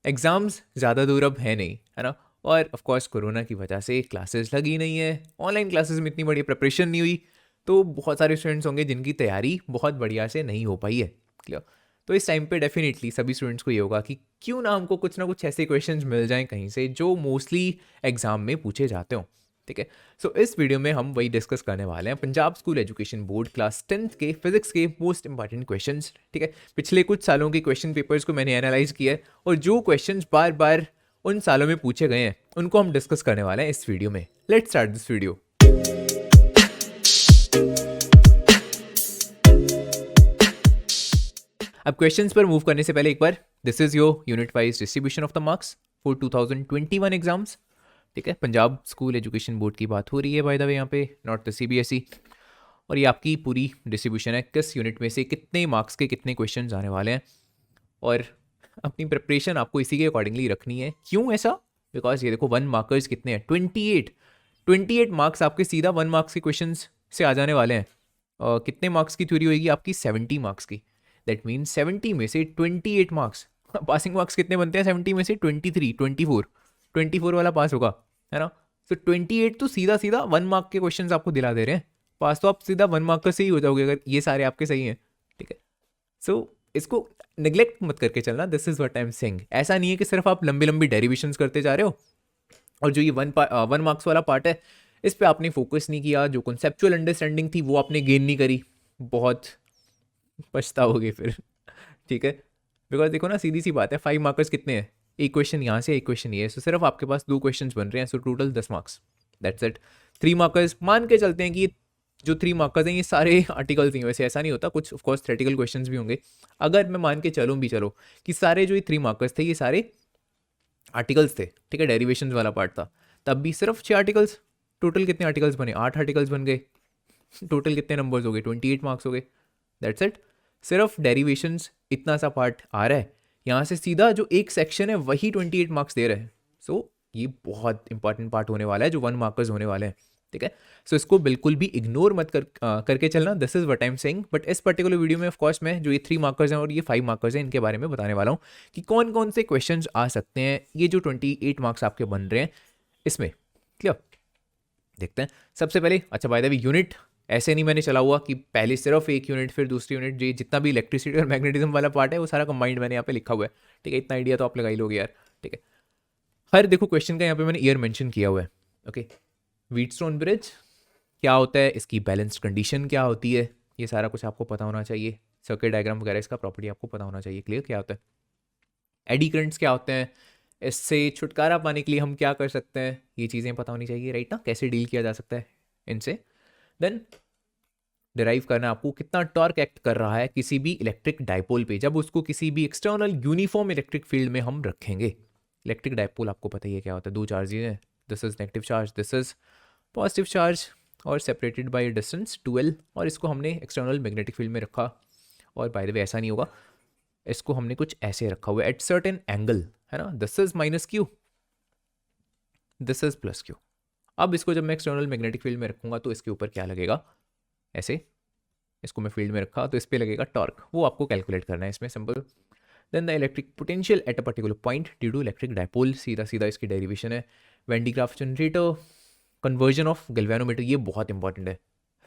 Exams ज़्यादा दूर अब है नहीं, है ना? और ऑफ कोर्स कोरोना की वजह से क्लासेस लगी नहीं है, ऑनलाइन क्लासेस में इतनी बड़ी प्रिपरेशन नहीं हुई, तो बहुत सारे स्टूडेंट्स होंगे जिनकी तैयारी बहुत बढ़िया से नहीं हो पाई है। क्लियर? तो इस टाइम पे डेफिनेटली सभी स्टूडेंट्स को ये होगा कि क्यों ना हमको कुछ ना कुछ ऐसे क्वेश्चंस मिल जाएं कहीं से जो मोस्टली एग्जाम में पूछे जाते हों। ठीक है, सो इस वीडियो में हम वही डिस्कस करने वाले हैं, Punjab school education board class 10th के फिजिक्स के मोस्ट इंपॉर्टेंट क्वेश्चंस। ठीक है, पिछले कुछ सालों के क्वेश्चन पेपर्स को मैंने एनालाइज किया है और जो क्वेश्चंस बार बार उन सालों में पूछे गए हैं उनको हम डिस्कस करने वाले हैं इस वीडियो में। Let's start this video. अब क्वेश्चंस पर मूव करने से पहले एक बार, this is your unit wise distribution of the marks for 2021 exams. ठीक है, पंजाब स्कूल एजुकेशन बोर्ड की बात हो रही है बाय द वे यहाँ पे, नॉट द सीबीएसई। और ये आपकी पूरी डिस्ट्रीब्यूशन है, किस यूनिट में से कितने मार्क्स के कितने क्वेश्चंस आने वाले हैं। और अपनी प्रिपरेशन आपको इसी के अकॉर्डिंगली रखनी है। क्यों ऐसा? बिकॉज ये देखो 1 मार्कर्स कितने हैं, 28 मार्क्स आपके सीधा 1 मार्क्स के क्वेश्चन से आ जाने वाले हैं। और कितने मार्क्स की थ्योरी होगी आपकी? 70 मार्क्स की। दैट मीन्स 70 में से 28 मार्क्स। पासिंग मार्क्स कितने बनते हैं 70 में से? 24 वाला पास होगा, है ना? तो 28 तो सीधा सीधा 1 मार्क के क्वेश्चन आपको दिला दे रहे हैं। पास तो आप सीधा 1 मार्कर से ही हो जाओगे अगर ये सारे आपके सही हैं। ठीक है, सो इसको निगलेक्ट मत करके चलना। This is what I am saying. ऐसा नहीं है कि सिर्फ आप लंबी लंबी डेरिवेशंस करते जा रहे हो और जो ये 1 मार्क्स वाला पार्ट है इस पे आपने फोकस नहीं किया, जो कॉन्सेप्चुअल अंडरस्टैंडिंग थी वो आपने गेन नहीं करी, बहुत पछताओगे फिर। ठीक है, बिकॉज देखो ना, सीधी सी बात है, 5 मार्कर्स कितने हैं? एक क्वेश्चन यहाँ से, एक क्वेश्चन ये, सो सिर्फ आपके पास 2 क्वेश्चन बन रहे हैं, so total 10 marks, that's it. 3 markers मान के चलते हैं कि जो 3 मार्कर्स हैं ये सारे आर्टिकल्स नहीं, वैसे ऐसा नहीं होता, कुछ ऑफकोर्स थ्रेटिकल क्वेश्चन भी होंगे। अगर मैं मान के चलूँ भी, चलो कि सारे जो ये 3 मार्कर्स थे ये सारे आर्टिकल्स थे, ठीक है, डेरिवेशंस वाला पार्ट था, तब भी सिर्फ 6 आर्टिकल्स। टोटल कितने आर्टिकल्स बने? 8 आर्टिकल्स बन गए। टोटल कितने नंबर्स हो गए? 28 मार्क्स हो गए, दैट्स इट। सिर्फ डेरिवेशंस इतना सा पार्ट आ रहा है, यहाँ से सीधा जो एक सेक्शन है वही 28 मार्क्स दे रहे हैं। सो ये बहुत इंपॉर्टेंट पार्ट होने वाला है, जो 1 मार्कर्स होने वाले हैं। ठीक है, सो इसको बिल्कुल भी इग्नोर मत करके चलना। This is what I am saying. But इस पर्टिकुलर वीडियो में ऑफकोर्स मैं जो ये 3 मार्कर्स हैं और ये 5 मार्कर्स हैं इनके बारे में बताने वाला हूँ कि कौन कौन से क्वेश्चन आ सकते हैं ये जो 28 मार्क्स आपके बन रहे हैं इसमें। क्लियर? देखते हैं सबसे पहले। अच्छा, बाय द वे यूनिट ऐसे नहीं मैंने चला हुआ कि पहले सिर्फ एक यूनिट फिर दूसरी यूनिट, जो जितना भी इलेक्ट्रिसिटी और मैग्नेटिज्म वाला पार्ट है वो सारा कंबाइंड मैंने यहाँ पे लिखा हुआ है। ठीक है, इतना आइडिया तो आप लगा ही लोगे यार। ठीक है, हर देखो क्वेश्चन का यहाँ पे मैंने ईयर मेंशन किया हुआ है। ओके, व्हीटस्टोन ब्रिज क्या होता है, इसकी बैलेंस्ड कंडीशन क्या होती है, ये सारा कुछ आपको पता होना चाहिए। सर्किट डायग्राम वगैरह इसका प्रॉपर्टी आपको पता होना चाहिए। क्लियर? क्या होता है एडी करंट्स, क्या होते हैं, इससे छुटकारा पाने के लिए हम क्या कर सकते हैं, ये चीज़ें पता होनी चाहिए, राइट ना? कैसे डील किया जा सकता है इनसे। देन डिराइव करना आपको कितना टॉर्क एक्ट कर रहा है किसी भी इलेक्ट्रिक डायपोल पे जब उसको किसी भी एक्सटर्नल यूनिफॉर्म इलेक्ट्रिक फील्ड में हम रखेंगे। इलेक्ट्रिक डायपोल आपको पता ही है क्या होता है, 2 चार्जेज हैं, this is negative charge, this is positive charge, और सेपरेटेड बाय डिस्टेंस 2L, और इसको हमने एक्सटर्नल मैग्नेटिक फील्ड में रखा। और बाय द वे ऐसा नहीं होगा, इसको हमने कुछ ऐसे रखा हुआ है एट सर्टेन एंगल, है ना? This is minus Q, this is plus Q. अब इसको जब मैं एक्सटर्नल मैग्नेटिक फील्ड में रखूंगा तो इसके ऊपर क्या लगेगा, ऐसे इसको मैं फील्ड में रखा तो इस पर लगेगा टॉर्क, वो आपको कैलकुलेट करना है इसमें, simple. Then the electric potential at a particular point due to electric dipole, सीधा सीधा इसकी डेरिवेशन है। Van de Graaff generator, conversion of galvanometer, ये बहुत इंपॉर्टेंट है,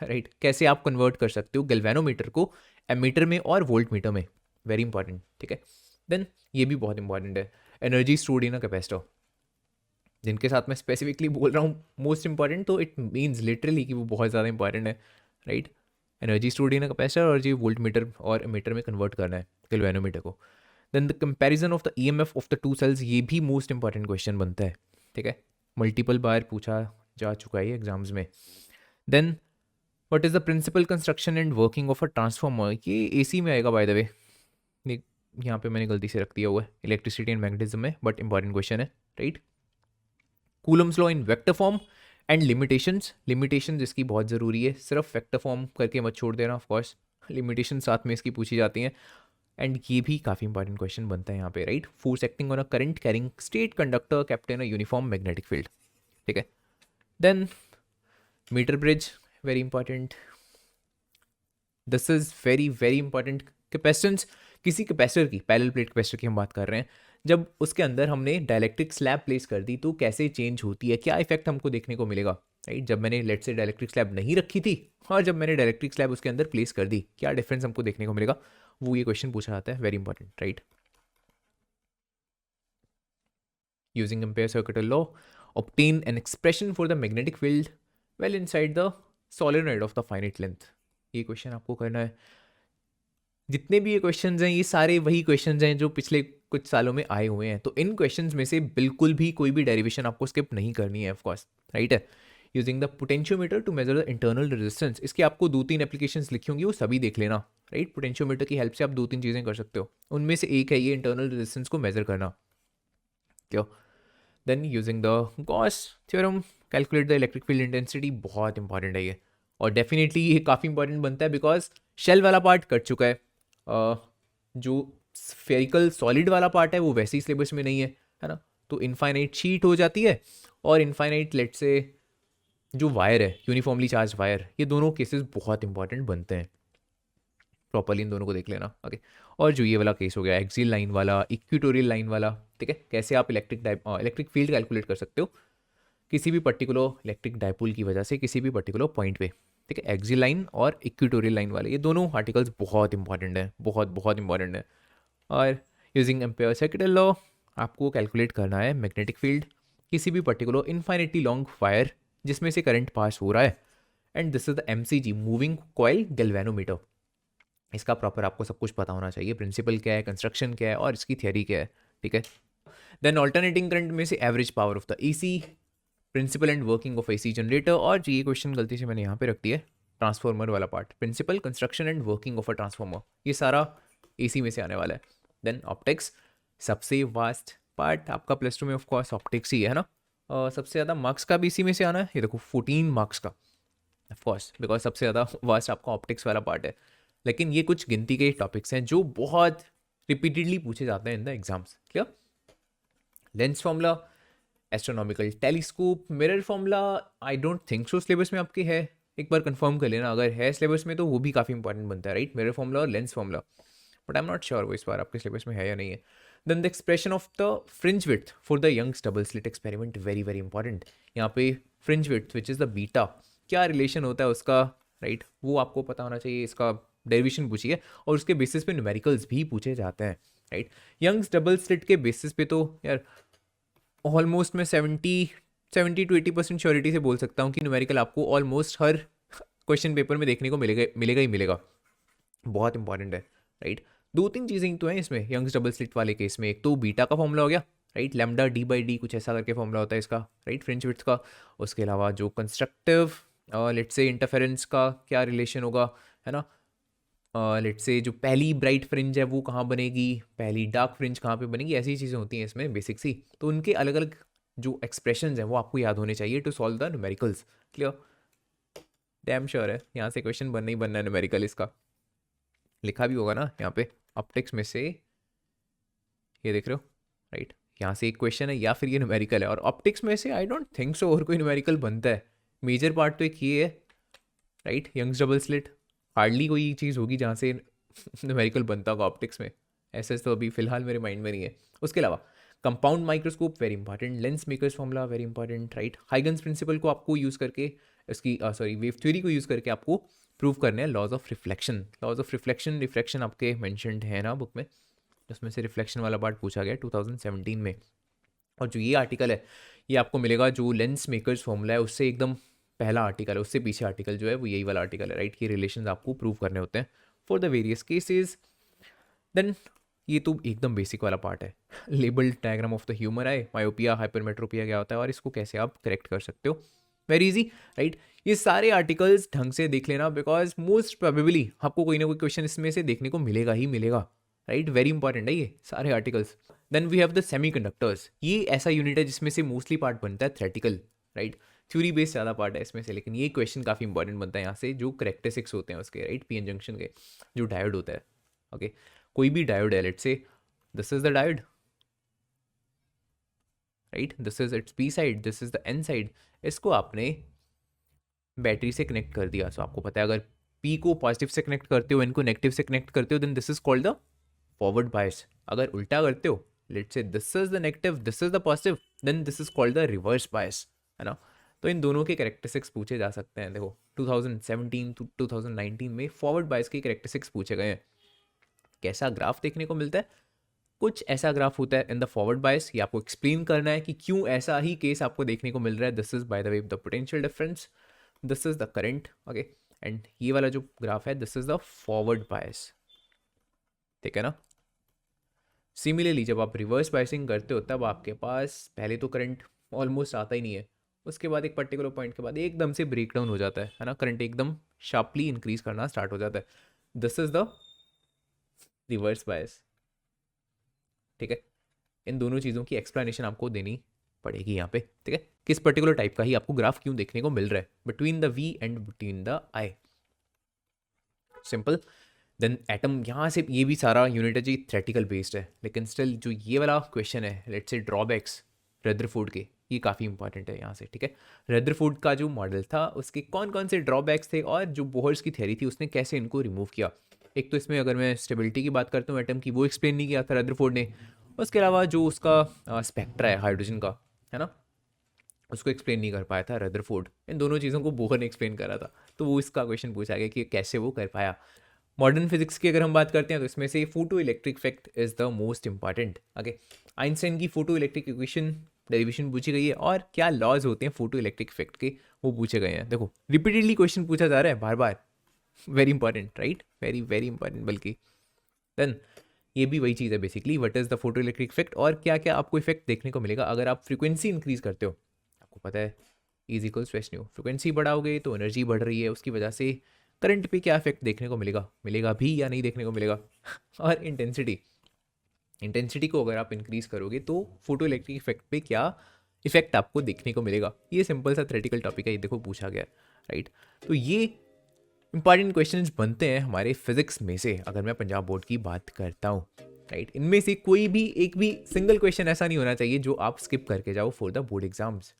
राइट? कैसे आप कन्वर्ट कर सकते हो गैल्वेनोमीटर को एमीटर में और वोल्ट मीटर में, वेरी इंपॉर्टेंट। ठीक है, देन ये भी बहुत इंपॉर्टेंट है, energy stored in a capacitor, जिनके साथ मैं स्पेसिफिकली बोल रहा हूँ मोस्ट इंपॉर्टेंट, तो इट मीन्स लिटरली कि वो बहुत ज़्यादा इंपॉर्टेंट है, right? Energy stored in a capacitor, और जो वोल्ट मीटर और मीटर में कन्वर्ट करना है गैल्वेनोमीटर को। Then the comparison of the EMF of the two cells, ये भी मोस्ट इंपॉर्टेंट क्वेश्चन बनता है। ठीक है, मल्टीपल बार पूछा जा चुका है एग्जाम्स में। Then what is the principle construction and working of a transformer, ये एसी में आएगा बाय द वे, यहाँ पे मैंने गलती से रख दिया हुआ है इलेक्ट्रिसिटी एंड मैग्नेटिज्म में, बट इंपॉर्टेंट क्वेश्चन है, right? Coulomb's law in vector form and limitations इसकी बहुत ज़रूरी है, सिर्फ वेक्टर फॉर्म करके मत छोड़ देना, ऑफ कोर्स लिमिटेशन साथ में इसकी पूछी जाती हैं। एंड ये भी काफ़ी इंपॉर्टेंट क्वेश्चन बनता है यहाँ पे, right? Force acting on a current carrying state conductor kept in a uniform magnetic field. ठीक है, then meter bridge, very important, this is very very important. Capacitance, किसी कैपेसिटर की, पैरेलल प्लेट कैपेसिटर की हम बात कर रहे हैं, जब उसके अंदर हमने डाइलेक्ट्रिक स्लैब प्लेस कर दी तो कैसे चेंज होती है, क्या इफेक्ट हमको देखने को मिलेगा, राइट। जब मैंने लेट से डाइलेक्ट्रिक स्लैब नहीं रखी थी और जब मैंने डाइलेक्ट्रिक स्लैब उसके अंदर प्लेस कर दी, क्या डिफरेंस हमको देखने को मिलेगा, वो ये क्वेश्चन पूछा जाता है, very important, right. Using ampere circuital law obtain an expression for the magnetic field well inside the solenoid of the finite length। ये क्वेश्चन आपको करना है। जितने भी ये क्वेश्चंस हैं ये सारे वही क्वेश्चंस हैं जो पिछले कुछ सालों में आए हुए हैं, तो इन क्वेश्चंस में से बिल्कुल भी कोई भी डेरिवेशन आपको स्किप नहीं करनी है, ऑफ कोर्स, राइट है। Using the potentiometer to measure the internal resistance, इसके आपको 2-3 एप्लीकेशंस लिखी होंगी, वो सभी देख लेना, राइट। पोटेंशियोमीटर की हेल्प से आप 2-3 चीज़ें कर सकते हो, उनमें से एक है ये इंटरनल रेजिस्टेंस को मेजर करना, क्यों। Then using the Gauss theorem calculate the electric field intensity, बहुत इंपॉर्टेंट है ये, और डेफिनेटली ये काफ़ी इंपॉर्टेंट बनता है बिकॉज शेल वाला पार्ट कट चुका है, जो स्फेरिकल सॉलिड वाला पार्ट है वो वैसे ही सिलेबस में नहीं है ना, तो इनफाइनाइट शीट हो जाती है और इनफाइनाइट लेट से जो वायर है यूनिफॉर्मली चार्ज वायर, ये दोनों केसेस बहुत इंपॉर्टेंट बनते हैं, प्रॉपरली इन दोनों को देख लेना, ओके। और जो ये वाला केस हो गया एक्सियल लाइन वाला, इक्वेटोरियल लाइन वाला, ठीक है, कैसे आप इलेक्ट्रिक फील्ड कैलकुलेट कर सकते हो किसी भी पर्टिकुलर इलेक्ट्रिक डाइपोल की वजह से किसी भी पर्टिकुलर पॉइंट पे, ठीक है। एक्सियल लाइन और इक्वेटोरियल लाइन वाले ये दोनों आर्टिकल्स बहुत इंपॉर्टेंट है, बहुत बहुत इंपॉर्टेंट है। और यूजिंग एम्पेयर सर्किटल लॉ आपको कैलकुलेट करना है मैग्नेटिक फील्ड किसी भी पर्टिकुलर इनफाइनिटली लॉन्ग वायर जिसमें से करंट पास हो रहा है, and this is the MCG moving coil galvanometer. इसका प्रॉपर आपको सब कुछ पता होना चाहिए, प्रिंसिपल क्या है, कंस्ट्रक्शन क्या है और इसकी थियरी क्या है, ठीक है। देन ऑल्टरनेटिंग करंट में से average power of the AC, principle and working of AC generator, और ये क्वेश्चन गलती से मैंने यहाँ पे रख दिया है ट्रांसफॉर्मर वाला part, principle construction and working of a transformer, ये सारा AC में से आने वाला है। देन ऑप्टिक्स, सबसे वास्ट पार्ट आपका प्लस 2 में ऑफ कोर्स ऑप्टिक्स ही है ना, सबसे ज़्यादा मार्क्स का भी इसी में से आना है, ये देखो 14 मार्क्स का, ऑफ कोर्स बिकॉज सबसे ज़्यादा वास्ट आपका ऑप्टिक्स वाला पार्ट है। लेकिन ये कुछ गिनती के टॉपिक्स हैं जो बहुत रिपीटेडली पूछे जाते हैं in the exams, clear. Lens formula, astronomical telescope, mirror formula, I don't think so syllabus में आपके है, एक बार कंफर्म कर लेना, अगर है सिलेबस में तो वो भी काफ़ी इंपॉर्टेंट बनता है, राइट, मिरर फॉर्मूला और lens formula, but I am not sure वो इस बार आपके सिलेबस में है या नहीं है। Then the expression of the fringe width for the Young's double slit experiment, very very important, यहाँ पे fringe width which is the beta, क्या रिलेशन होता है उसका, राइट, वो आपको पता होना चाहिए, इसका डेरिवेशन पूछी है और उसके बेसिस पे न्यूमेरिकल्स भी पूछे जाते हैं, राइट। यंग्स डबल स्लिट के बेसिस पे तो यार ऑलमोस्ट मैं 70 to 80% श्योरिटी से बोल सकता हूँ कि न्यूमेरिकल आपको ऑलमोस्ट हर क्वेश्चन पेपर में देखने को मिलेगा ही मिलेगा, बहुत इंपॉर्टेंट है, राइट। 2-3 चीज़ें तो हैं इसमें यंग्स डबल स्लिट वाले केस में, एक तो बीटा का फॉर्मूला हो गया, राइट, लैम्डा d/d कुछ ऐसा करके फॉर्मूला होता है इसका, राइट, फ्रिंज विड्थ का। उसके अलावा जो कंस्ट्रक्टिव लेट्स से इंटरफेरेंस का क्या रिलेशन होगा, है ना, लेट्स से जो पहली ब्राइट फ्रिंज है वो कहाँ बनेगी, पहली डार्क फ्रिंज कहाँ पे बनेगी, ऐसी चीज़ें होती हैं इसमें बेसिक सी, तो उनके अलग अलग जो एक्सप्रेशंस हैं वो आपको याद होने चाहिए to solve the numericals, clear. Damn sure है यहाँ से क्वेश्चन बनना ही बनना है न्यूमेरिकल, इसका लिखा भी होगा ना यहाँ पे ऑप्टिक्स में से, ये देख रहे हो, राइट, यहाँ से एक क्वेश्चन है या फिर ये न्यूमेरिकल है, और ऑप्टिक्स में से आई डोंट थिंक सो और कोई न्यूमेरिकल बनता है, मेजर पार्ट तो एक ये है, right, Young's double slit, hardly कोई चीज़ होगी जहाँ से न्यूमेरिकल बनता होगा ऑप्टिक्स में, ऐसे तो अभी फिलहाल मेरे माइंड में नहीं है। उसके अलावा compound microscope very important, lens makers formula very important, right, Huygens principle को आपको यूज़ करके इसकी वेव थ्योरी को यूज़ करके आपको प्रूव करने हैं लॉज ऑफ रिफ्लेक्शन, रिफ्लेक्शन आपके मैंशनड है ना बुक में, जिसमें से रिफ्लेक्शन वाला पार्ट पूछा गया 2017 में। और जो ये आर्टिकल है ये आपको मिलेगा जो लेंस मेकर्स फॉर्मूला है उससे एकदम पहला आर्टिकल है, उससे पीछे आर्टिकल जो है वो यही वाला आर्टिकल है, राइट, ये रिलेशंस आपको प्रूव करने होते हैं for the various cases. Then ये तो एकदम बेसिक वाला पार्ट है, label diagram of the human eye, myopia, hypermetropia क्या होता है और इसको कैसे आप करेक्ट कर सकते हो, वेरी इजी, राइट। ये सारे आर्टिकल्स ढंग से देख लेना बिकॉज मोस्ट प्रोबेबली आपको कोई ना कोई क्वेश्चन इसमें से देखने को मिलेगा ही मिलेगा, राइट, वेरी इंपॉर्टेंट है ये सारे articles. Then we have the semiconductors, ये ऐसा यूनिट है जिसमें से मोस्टली पार्ट बनता है थ्योरेटिकल, राइट, थ्योरी बेस्ड ज़्यादा पार्ट है इसमें से, लेकिन ये क्वेश्चन काफ़ी इंपॉर्टेंट बनता है यहाँ से, जो करेक्टरिस्टिक्स होते हैं उसके, राइट, पीएन जंक्शन के जो डायोड होता है, ओके, कोई भी डायोड है, let's say this is the diode, right, this is its P side, this is the N side, इसको आपने बैटरी से कनेक्ट कर दिया, सो आपको पता है अगर पी को पॉजिटिव से कनेक्ट करते हो, एन को नेगेटिव से कनेक्ट करते हो, then this is called the forward bias, अगर उल्टा करते हो let's say this is the negative, this is the positive, then this is called the reverse bias, है ना। तो इन दोनों के कैरेक्टरिस्टिक्स पूछे जा सकते हैं। देखो 2017 टू 2019 में फॉरवर्ड बायस के कैरेक्टरिस्टिक्स पूछे गए हैं। कैसा ग्राफ देखने को मिलता है, कुछ ऐसा ग्राफ होता है इन द फॉरवर्ड बायस। ये आपको एक्सप्लेन करना है कि क्यों ऐसा ही केस आपको देखने को मिल रहा है। This is by the way the potential difference, this is the current, okay, and ये वाला जो ग्राफ है दिस इज द फॉरवर्ड बायस, ठीक है ना। सिमिलरली जब आप रिवर्स बायसिंग करते हो तब आपके पास पहले तो करंट ऑलमोस्ट आता ही नहीं है, उसके बाद एक पर्टिकुलर पॉइंट के बाद एकदम से ब्रेक डाउन हो जाता है ना, करंट एकदम शार्पली इंक्रीज करना स्टार्ट हो जाता है। दिस इज द रिवर्स बायस, ठीक है। इन दोनों चीज़ों की एक्सप्लेनेशन आपको देनी पड़ेगी यहाँ पे, ठीक है। किस पर्टिकुलर टाइप का ही आपको ग्राफ क्यों देखने को मिल रहा है between the V and between the I, simple. Then atom, यहाँ से ये भी सारा यूनिट है जी थ्योरेटिकल बेस्ड है, लेकिन स्टिल जो ये वाला क्वेश्चन है लेट्स से ड्रॉबैक्स रदरफोर्ड के, ये काफ़ी इंपॉर्टेंट है यहाँ से, ठीक है। रदरफोर्ड का जो मॉडल था उसके कौन कौन से ड्रॉबैक्स थे और जो बोहर्स की थ्योरी थी उसने कैसे इनको रिमूव किया। एक तो इसमें अगर मैं स्टेबिलिटी की बात करता हूँ एटम की, वो एक्सप्लेन नहीं किया था रदरफोर्ड ने। उसके अलावा जो उसका स्पेक्ट्रा है हाइड्रोजन का, है ना, उसको एक्सप्लेन नहीं कर पाया था रदरफोर्ड। इन दोनों चीज़ों को बोहर ने एक्सप्लेन करा था, तो वो इसका क्वेश्चन पूछा गया कि कैसे वो कर पाया। मॉडर्न फिजिक्स की अगर हम बात करते हैं तो इसमें से photo electric effect is the most important, okay. Einstein की फोटो इलेक्ट्रिक इक्वेशन डेरिवेशन पूछी गई है और क्या लॉज होते हैं फोटो इलेक्ट्रिक इफेक्ट के, वो पूछे गए हैं। देखो रिपीटेडली क्वेश्चन पूछा जा रहा है बार बार, very important, right, very very important बल्कि। देन ये भी वही चीज़ है basically, what is the photo electric effect और क्या क्या आपको इफेक्ट देखने को मिलेगा अगर आप फ्रीक्वेंसी इंक्रीज करते हो। आपको पता है is equals h nu, frequency बढ़ाओगे तो एनर्जी बढ़ रही है, उसकी वजह से करंट पे क्या इफेक्ट देखने को मिलेगा, मिलेगा भी या नहीं देखने को मिलेगा। और इंटेंसिटी को अगर आप इंक्रीज करोगे तो फोटो इलेक्ट्रिक इफेक्ट पे क्या इफेक्ट आपको देखने को मिलेगा। ये सिंपल सा थ्योरेटिकल टॉपिक है, ये देखो पूछा गया, राइट। तो ये इंपॉर्टेंट क्वेश्चंस बनते हैं हमारे फिजिक्स में से अगर मैं पंजाब बोर्ड की बात करता हूँ, राइट। इनमें से कोई भी एक भी सिंगल क्वेश्चन ऐसा नहीं होना चाहिए जो आप स्किप करके जाओ फॉर द बोर्ड एग्जाम्स।